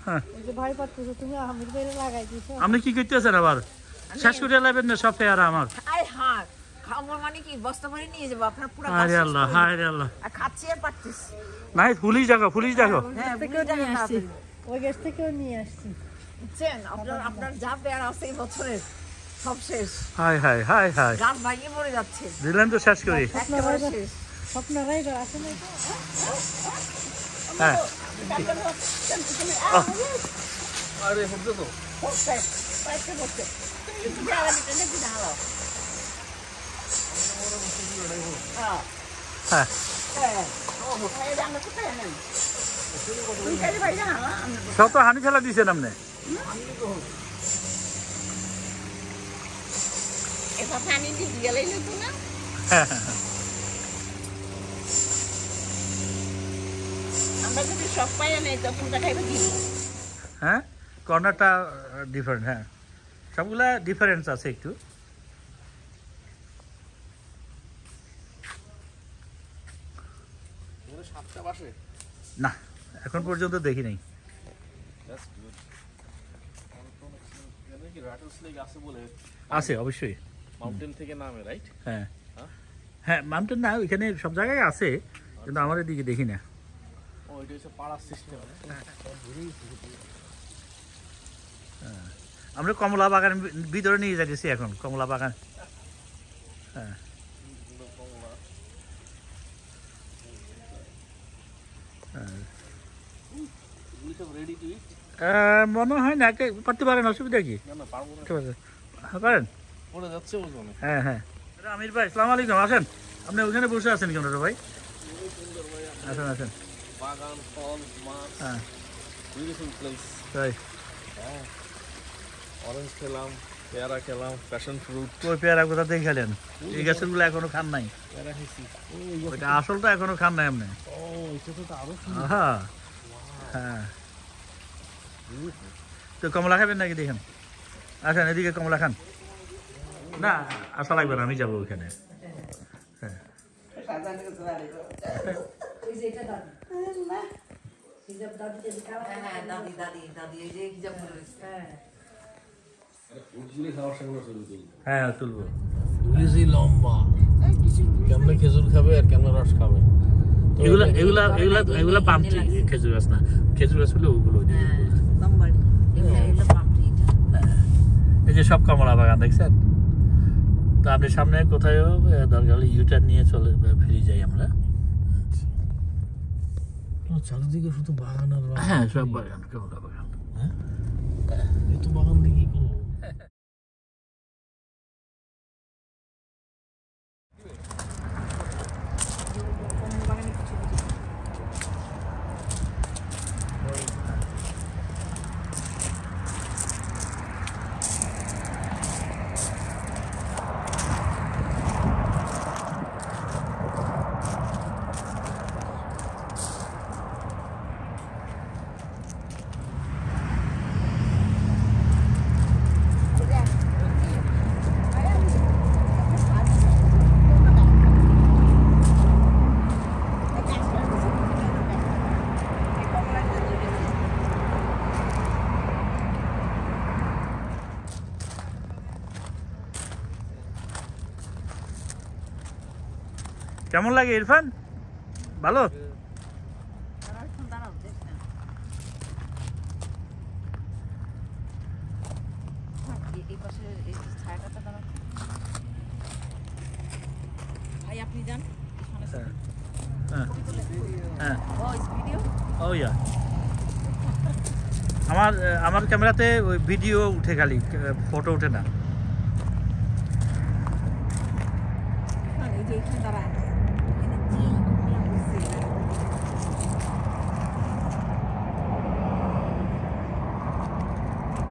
হ্যাঁ এই যে ভয় পাচ্ছো তুমি আমির বাইরে লাগাই দিছো আপনি কি করতেছেন আবার শেষ করে লাইবেন না সব পেয়ারা আমার আয় হ্যাঁ খাওয়ার মানে কি বস্তা ভরে নিয়ে যাবো আপনার পুরো আরে আল্লাহ হায় আল্লাহ আর খাচ্ছি আর পারতেছি নাই পুলিশ দেখো হ্যাঁ থেকেও নিয়ে আসছি ওই গ্যাস থেকেও নিয়ে আসছি বুঝছেন আপনার যা পেয়ারা আছে এই বছরের সব শেষ হায় হায় হায় হায় গাছ ভাঙিয়ে পড়ে যাচ্ছে দিলেন তো শেষ করি একেবারে শেষ স্বপ্নরাই আছে না হ্যাঁ আরে হচ্ছে তো বসছে পাইতে বসছে তুমি একটু পেয়ারা দিতে নাকি না হালাও হ্যাঁ হ্যাঁ হ্যাঁ এই আমরা কোথায় নেন তুমি কাজে ভাই না আমরা সব তো হানি খেলা দিয়েছেন আপনি এটা পানি দিয়ে গেলেই তো না হ্যাঁ আমরা যদি সব পাই নেই তো ফুলটা খাইবে কি হ্যাঁ কর্নারটা ডিফারেন্ট হ্যাঁ সবগুলা ডিফারেন্স আছে একটু সাতটা বাসে না এখন পর্যন্ত দেখি নাই আছে বলে আছে অবশ্যই মাউন্টেন থেকে নামে রাইট হ্যাঁ হ্যাঁ মাউন্টেন না ওইখানে সব জায়গায় আছে কিন্তু আমার এদিকে দেখি না ও এটা হচ্ছে পাড়ার সিস্টেম আমরা কমলা বাগানের ভিতরে নিয়ে যাচ্ছি এখন কমলা বাগান হ্যাঁ রেডি টু ইট মনে হয় না করতে পারেন অসুবিধা কি না না পারবো না ঠিক আছে পারেন পড়ে যাচ্ছে ওজনে হ্যাঁ হ্যাঁ আমির ভাই আসসালামু আলাইকুম আসেন আপনি ওখানে বসে আছেন কেন রে ভাই আসেন আসেন বাগান ফল মাছ হ্যাঁ বিউটিফুল প্লেস তাই অরেঞ্জ খেলাম পেয়ারা খেলাম প্যাশন ফ্রুট ওই পেয়ারা কোথা থেকে খেলেন এই গাছেরগুলো এখনো খান নাই পেয়ারা খেয়েছি ওইটা আসলটা এখনো খান নাই আপনি ও এটা তো আরো হ্যাঁ হ্যাঁ তো কমলা খাবেন নাকি দেখেন আসেন এদিকে কমলা খান না আসা লাগবে না আমি যাবো ওইখানে হ্যাঁ হ্যাঁ তুলবো লম্বা কেমনে খেজুর খাবে আর কেমনে রস খাবে এগুলা এগুলা এগুলা এগুলা পাম ট্রি খেজুর গাছ না খেজুর গাছ হলে ওগুলো এই যে সব কমলা বাগান দেখছেন তো আপনি সামনে কোথায়ও দরকার হলে ইউটার নিয়ে চলে ফিরে যাই আমরা চারিদিকে শুধু বাগান আর হ্যাঁ সব বাগান কমলা বাগান এত বাগান দিয়ে কি করবো কেমন লাগে ইরফান ভালো ভাই আপনি যান হ্যাঁ হ্যাঁ ভিডিও ও ইয়া আমার আমার ক্যামেরাতে ওই ভিডিও উঠে খালি ফটো ওঠে না এই যে এখানে দাঁড়ায়